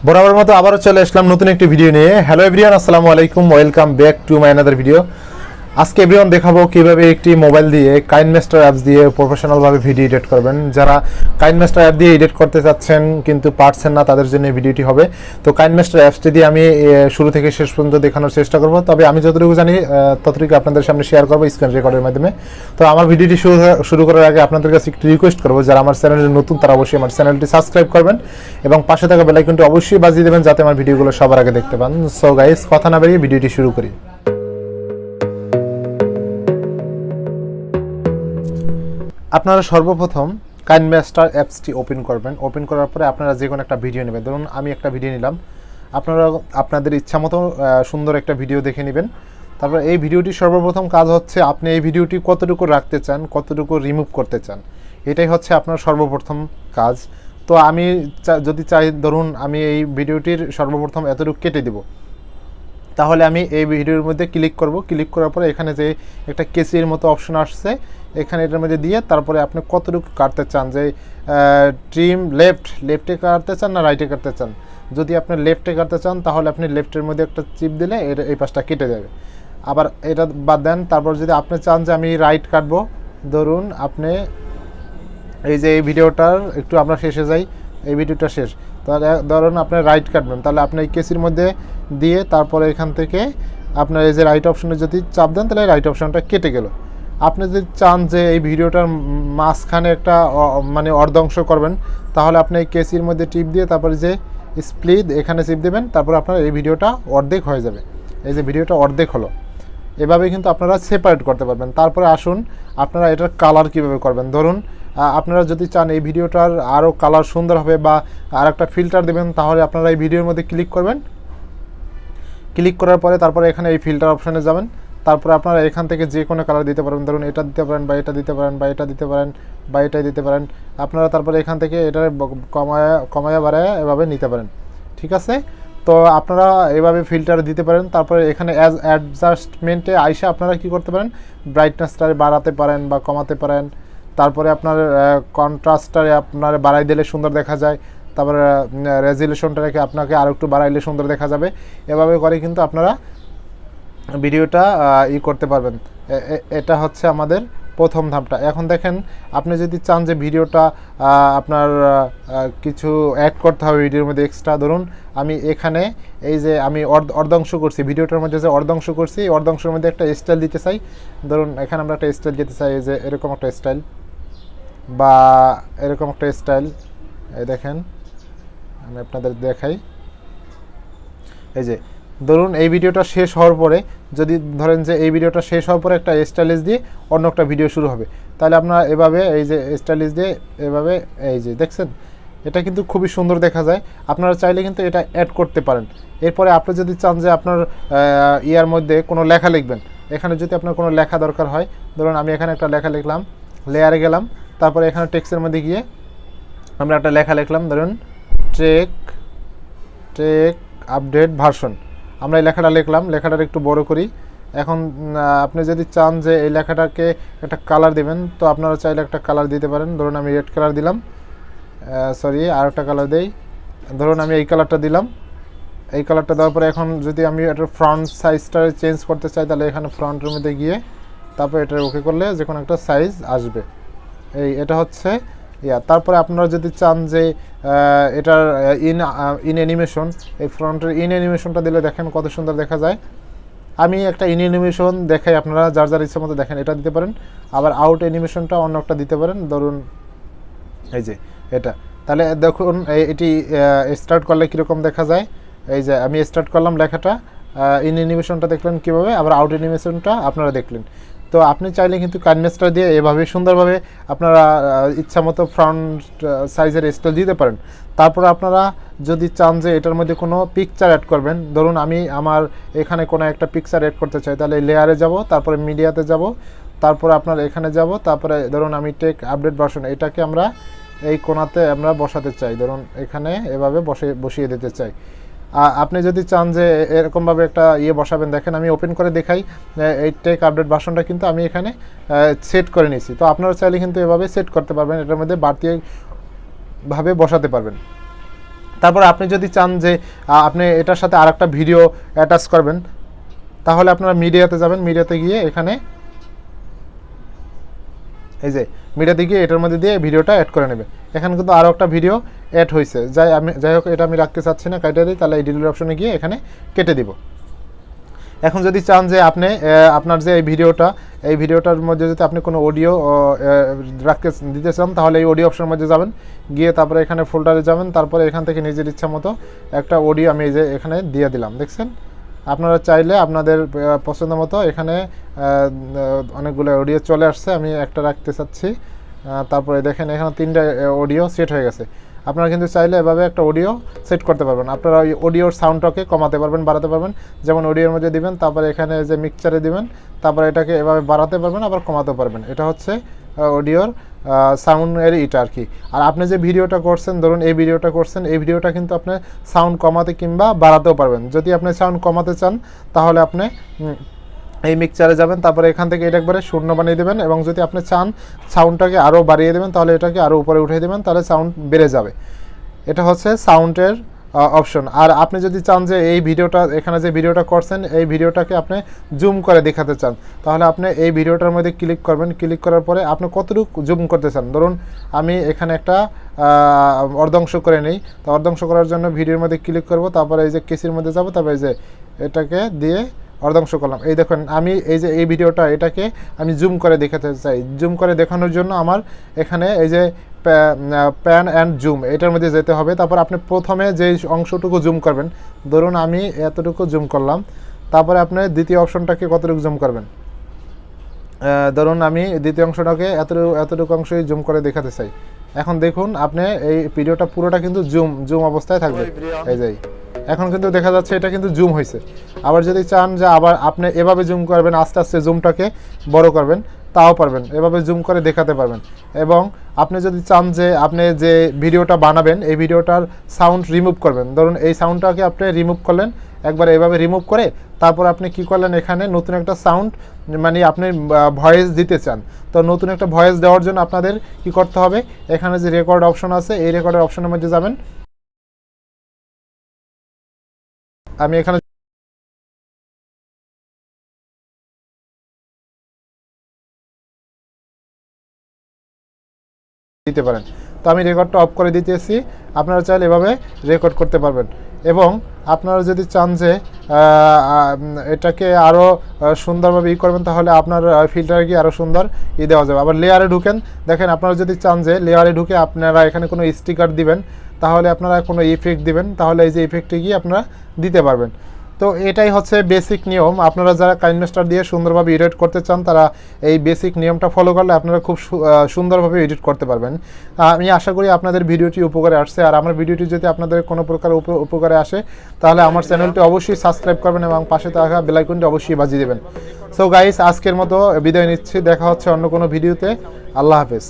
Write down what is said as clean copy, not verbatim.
বরাবর মতো আবারও চলে আসলাম নতুন একটি ভিডিও নিয়ে। হ্যালো এভরিওয়ান, আসসালামু আলাইকুম, welcome back to my another video. আজকে এভরিওয়ান দেখাবো কিভাবে একটি মোবাইল দিয়ে কাইন্ডমাস্টার অ্যাপস দিয়ে প্রফেশনালভাবে ভিডিও এডিট করবেন। যারা কাইন্ডমাস্টার অ্যাপ দিয়ে এডিট করতে চাচ্ছেন কিন্তু পারছেন না, তাদের জন্য এই ভিডিওটি হবে। তো কাইন্ডমাস্টার অ্যাপসটি দিয়ে আমি শুরু থেকে শেষ পর্যন্ত দেখানোর চেষ্টা করব, তবে আমি যতটুকু জানি ততটুকু আপনাদের সামনে শেয়ার করবো স্ক্রিন রেকর্ডের মাধ্যমে। তো আমার ভিডিওটি শুরু করার আগে আপনাদের কাছে একটু রিকোয়েস্ট করবো, যারা আমার চ্যানেলে নতুন তারা অবশ্যই আমার চ্যানেলটি সাবস্ক্রাইব করবেন এবং পাশে থাকা বেল আইকনটি অবশ্যই বাজিয়ে দেবেন যাতে আমার ভিডিওগুলো সবার আগে দেখতে পান। সো গাইস, কথা না বাড়িয়ে ভিডিওটি শুরু করি। আপনারা সর্বপ্রথম কাইন্ডমাস্টার অ্যাপসটি ওপেন করবেন। ওপেন করার পরে আপনারা যে কোনো একটা ভিডিও নেবেন। ধরুন আমি একটা ভিডিও নিলাম, আপনারা আপনাদের ইচ্ছা মতো সুন্দর একটা ভিডিও দেখে নেবেন। তারপর এই ভিডিওটি সর্বপ্রথম কাজ হচ্ছে আপনি এই ভিডিওটি কতটুকু রাখতে চান, কতটুকু রিমুভ করতে চান, এটাই হচ্ছে আপনার সর্বপ্রথম কাজ। তো আমি যদি চাই, ধরুন আমি এই ভিডিওটির সর্বপ্রথম এতটুকু কেটে দেব, তাহলে আমি এই ভিডিওর মধ্যে ক্লিক করব। ক্লিক করার পরে এখানে যে একটা কেসির মতো অপশন আসছে, এখানে এটার মধ্যে দিয়ে তারপরে আপনি কতটুকু কাটতে চান, যে ট্রিম লেফটে কাটতে চান না রাইটে কাটতে চান। যদি আপনি লেফটে কাটতে চান তাহলে আপনি লেফটের মধ্যে একটা চিপ দিলে এই পাশটা কেটে যাবে। আবার এটা বাদ দেন, তারপর যদি আপনি চান যে আমি রাইট কাটবো, ধরুন আপনি এই যে এই ভিডিওটার একটু আমরা শেষে যাই, এই ভিডিওটা শেষ, তাহলে ধরুন আপনি রাইট কাটবেন, তাহলে আপনি এই কেসির মধ্যে দিয়ে তারপরে এখান থেকে আপনার এই যে রাইট অপশনে যদি চাপ দেন তাহলে রাইট অপশনটা কেটে গেল। আপনি যদি চান যে এই ভিডিওটার মাঝখানে একটা মানে অর্ধাংশ করবেন, তাহলে আপনি এই কেসির মধ্যে টিপ দিয়ে তারপরে যে স্প্লিট এখানে চিপ দেবেন, তারপর আপনার এই ভিডিওটা অর্ধেক হয়ে যাবে। এই যে ভিডিওটা অর্ধেক হলো, এভাবে কিন্তু আপনারা সেপারেট করতে পারবেন। তারপরে আসুন আপনারা এটার কালার কীভাবে করবেন। ধরুন আপনারা যদি চান এই ভিডিওটার আরও কালার সুন্দর হবে বা আর একটা ফিল্টার দেবেন, তাহলে আপনারা এই ভিডিওর মধ্যে ক্লিক করবেন। ক্লিক করার পরে তারপরে এখানে এই ফিল্টার অপশানে যাবেন। তারপরে আপনারা এখান থেকে যে কোনো কালার দিতে পারেন, ধরুন এটা দিতে পারেন বা এটা দিতে পারেন বা এটা দিতে পারেন বা এটাই দিতে পারেন। আপনারা তারপরে এখান থেকে এটা কমায়া বাড়ায়া এভাবে নিতে পারেন, ঠিক আছে। তো আপনারা এভাবে ফিল্টার দিতে পারেন। তারপরে এখানে অ্যাডজাস্টমেন্টে আইসা আপনারা কি করতে পারেন, ব্রাইটনেসটা বাড়াতে পারেন বা কমাতে পারেন। তারপরে আপনার কন্ট্রাস্টটারে আপনার বাড়াই দিলে সুন্দর দেখা যায়, তারপরে রেজুলেশনটা রেখে আপনাকে আরও একটু বাড়াইলে সুন্দর দেখা যাবে। এভাবে করে কিন্তু আপনারা ভিডিওটা করতে পারবেন। এটা হচ্ছে আমাদের প্রথম ধাপটা। এখন দেখেন, আপনি যদি চান যে ভিডিওটা আপনার কিছু অ্যাড করতে হবে ভিডিওর মধ্যে এক্সট্রা, ধরুন আমি এখানে এই যে আমি অর্ধাংশ করছি, ভিডিওটার মধ্যে যে অর্ধাংশ করছি এই অর্ধাংশের মধ্যে একটা স্টাইল দিতে চাই। ধরুন এখানে আমরা একটা স্টাইল দিতে চাই, এই যে এরকম একটা স্টাইল বা এরকম একটা স্টাইল। এই দেখেন, আমি আপনাদের দেখাই। এই যে ধরুন এই ভিডিওটা শেষ হওয়ার পরে যদি ধরেন যে এই ভিডিওটা শেষ হওয়ার পরে একটা স্টাইলিশ দিয়ে অন্য একটা ভিডিও শুরু হবে, তাহলে আপনারা এভাবে এই যে স্টাইলিশ দিয়ে এভাবে এই যে দেখছেন, এটা কিন্তু খুবই সুন্দর দেখা যায়। আপনারা চাইলে কিন্তু এটা অ্যাড করতে পারেন। এরপরে আপনি যদি চান যে আপনার ইয়ার মধ্যে কোনো লেখা লিখবেন, এখানে যদি আপনার কোনো লেখা দরকার হয়, ধরুন আমি এখানে একটা লেখা লিখলাম, লেয়ারে গেলাম, তারপরে এখানে টেক্সটের মধ্যে গিয়ে আমরা একটা লেখা লিখলাম, ধরুন টেক আপডেট ভার্সন। আমরা এই লেখাটা লিখলাম, লেখাটার একটু বড় করি। এখন আপনি যদি চান যে এই লেখাটাকে একটা কালার দিবেন, তো আপনারা চাইলে একটা কালার দিতে পারেন। ধরুন আমি রেড কালার দিলাম, আর একটা কালার দেই, ধরুন আমি এই কালারটা দিলাম। এই কালারটা দেওয়ার পরে এখন যদি আমি এটার ফ্রন্ট সাইজটা চেঞ্জ করতে চাই, তাহলে এখানে ফ্রন্টের মধ্যে গিয়ে তারপর এটা ওকে করলে যে কোনো একটা সাইজ আসবে। এটা হচ্ছে তারপরে আপনারা যদি চান যে এটার ইন অ্যানিমেশন, এই ফ্রন্টের ইন অ্যানিমেশনটা দিলে দেখেন কত সুন্দর দেখা যায়। আমি একটা ইন অ্যানিমেশন দেখাই, আপনারা যার যার ইচ্ছা মতো দেখেন এটা দিতে পারেন। আবার আউট অ্যানিমেশনটা অন্য একটা দিতে পারেন, ধরুন এই যে এটা। তাহলে দেখুন এটি স্টার্ট করলে কীরকম দেখা যায়। এই যে আমি স্টার্ট করলাম লেখাটা, ইন অ্যানিমেশনটা দেখলেন কীভাবে, আবার আউট অ্যানিমেশনটা আপনারা দেখলেন। তো আপনি চাইলে কিন্তু কাইন্ডমাস্টার দিয়ে এভাবে সুন্দরভাবে আপনারা ইচ্ছা মতো ফ্রন্ট সাইজের স্টাইল দিতে পারেন। তারপর আপনারা যদি চান যে এটার মধ্যে কোনো পিকচার অ্যাড করবেন, ধরুন আমি আমার এখানে কোনো একটা পিকচার অ্যাড করতে চাই, তাহলে লেয়ারে যাব, তারপরে মিডিয়াতে যাব, তারপর আপনার এখানে যাব, তারপরে ধরুন আমি টেক আপডেট ভার্সন এটাকে আমরা এই কোণাতে আমরা বসাতে চাই, ধরুন এখানে এভাবে বসিয়ে দিতে চাই। আপনি যদি চান যে এরকমভাবে একটা বসাবেন, দেখেন আমি ওপেন করে দেখাই, এই টেক আপডেট ভার্সনটা কিন্তু আমি এখানে সেট করে নিয়েছি। তো আপনারা চাইলে কিন্তু এভাবে সেট করতে পারবেন, এটার মধ্যে বাড়তিভাবে বসাতে পারবেন। তারপর আপনি যদি চান যে আপনি এটার সাথে আরেকটা ভিডিও অ্যাটাচ করবেন, তাহলে আপনারা মিডিয়াতে যাবেন। মিডিয়াতে গিয়ে এখানে এই যে মিডিয়াতে গিয়ে এটার মধ্যে দিয়ে ভিডিওটা অ্যাড করে নেবে। এখানে কিন্তু আরও একটা ভিডিও অ্যাড হয়েছে, যাই হোক এটা আমি রাখতে চাচ্ছি না, কেটে দিই। তাহলে এই ডিলিট অপশনে গিয়ে এখানে কেটে দিব। এখন যদি চান যে আপনি আপনার যে এই ভিডিওটার মধ্যে যদি আপনি কোনো অডিও রাখতে দিতে চান, তাহলে এই অডিও অপশনের মধ্যে যাবেন, গিয়ে তারপরে এখানে ফোল্ডারে যাবেন, তারপরে এখান থেকে নিজের ইচ্ছা মতো একটা অডিও আমি এই যে এখানে দিয়ে দিলাম। দেখছেন, আপনারা চাইলে আপনাদের পছন্দ মতো এখানে অনেকগুলো অডিও চলে আসছে। আমি একটা রাখতে চাচ্ছি। তারপরে দেখেন এখানে 3টা অডিও সেট হয়ে গেছে। আপনারা কিন্তু চাইলে এভাবে একটা অডিও সেট করতে পারবেন। আপনারা ওই অডিওর সাউন্ডটাকে কমাতে পারবেন, বাড়াতে পারবেন। যেমন অডিওর মধ্যে দিবেন, তারপরে এখানে যে মিক্সচারে দিবেন, তারপরে এটাকে এভাবে বাড়াতে পারবেন, আবার কমাতে পারবেন। এটা হচ্ছে অডিওর সাউন্ডের এটা আর কি। আর আপনি যে ভিডিওটা করছেন, ধরুন এই ভিডিওটা কিন্তু আপনি সাউন্ড কমাতে কিংবা বাড়াতেও পারবেন। যদি আপনি সাউন্ড কমাতে চান, তাহলে আপনি এই মিক্সচারে যাবেন, তারপরে এখান থেকে এটা একবারে শূন্য বানিয়ে দেবেন, এবং যদি আপনি চান সাউন্ডটাকে আরও বাড়িয়ে দেবেন, তাহলে এটাকে আরও উপরে উঠিয়ে দেবেন, তাহলে সাউন্ড বেড়ে যাবে। এটা হচ্ছে সাউন্ডের অপশন। আর আপনি যদি চান যে এই ভিডিওটা, এখানে যে ভিডিওটা করছেন, এই ভিডিওটাকে আপনি জুম করে দেখাতে চান, তাহলে আপনি এই ভিডিওটার মধ্যে ক্লিক করবেন। ক্লিক করার পরে আপনি কতটুকু জুম করতে চান, ধরুন আমি এখানে একটা অর্ধাংশ করে নিই। তো অর্ধাংশ করার জন্য ভিডিওর মধ্যে ক্লিক করব, তারপরে এই যে কেসির মধ্যে যাব, তারপরে এই যে এটাকে দিয়ে অর্ধাংশ করলাম। এই দেখুন আমি এই ভিডিওটা এটাকে আমি জুম করে দেখাতে চাই। জুম করে দেখানোর জন্য আমার এখানে এই যে প্যান অ্যান্ড জুম এটার মধ্যে যেতে হবে। তারপর আপনি প্রথমে যে অংশটুকু জুম করবেন, ধরুন আমি এতটুকু জুম করলাম, তারপরে আপনি দ্বিতীয় অপশনটাকে কতটুকু জুম করবেন, ধরুন আমি দ্বিতীয় অংশটাকে এতটুকু অংশই জুম করে দেখাতে চাই। এখন দেখুন আপনি এই ভিডিওটা পুরোটা কিন্তু জুম অবস্থায় থাকবে। এই যে এখন কিন্তু দেখা যাচ্ছে এটা কিন্তু জুম হয়েছে। আবার যদি চান যে আবার আপনি এভাবে জুম করবেন, আস্তে আস্তে জুমটাকে বড় করবেন, তাও পারবেন, এভাবে জুম করে দেখাতে পারবেন। এবং আপনি যদি চান যে আপনি যে ভিডিওটা বানাবেন, এই ভিডিওটার সাউন্ড রিমুভ করবেন, ধরুন এই সাউন্ডটাকে আপনি রিমুভ করলেন, একবার এভাবে রিমুভ করে তারপর আপনি কি করলেন, এখানে নতুন একটা সাউন্ড মানে আপনি ভয়েস দিতে চান। তো নতুন একটা ভয়েস দেওয়ার জন্য আপনাদের কি করতে হবে, এখানে যে রেকর্ড অপশন আছে, এই রেকর্ডের অপশনের মধ্যে যাবেন। আমি এখানে দিতে পারেন। তো আমি রেকর্ডটা অফ করে দিতেছি। আপনারা চাইলে এভাবে রেকর্ড করতে পারবেন। এবং আপনারা যদি চান যে এটাকে আরও সুন্দরভাবে করবেন, তাহলে আপনার ফিল্টারে গিয়ে আরও সুন্দর দেওয়া যাবে। আবার লেয়ারে ঢুকেন, দেখেন আপনারা যদি চান যে লেয়ারে ঢুকে আপনারা এখানে কোনো স্টিকার দিবেন, তাহলে আপনারা কোনো ইফেক্ট দিবেন, তাহলে এই যে ইফেক্টে গিয়ে আপনারা দিতে পারবেন। তো এটাই হচ্ছে বেসিক নিয়ম। আপনারা যারা কাইনমাস্টার দিয়ে সুন্দরভাবে এডিট করতে চান, তারা এই বেসিক নিয়মটা ফলো করলে আপনারা খুব সুন্দরভাবে এডিট করতে পারবেন। আমি আশা করি আপনাদের ভিডিওটি উপকারে আসছে। আর আমার ভিডিওটি যদি আপনাদের কোনো প্রকার উপকারে আসে, তাহলে আমার চ্যানেলটি অবশ্যই সাবস্ক্রাইব করবেন এবং পাশে থাকা বেল আইকনটি অবশ্যই বাজিয়ে দেবেন। সো গাইস, আজকের মতো বিদায় নিচ্ছি। দেখা হচ্ছে অন্য কোনো ভিডিওতে। আল্লাহ হাফেজ।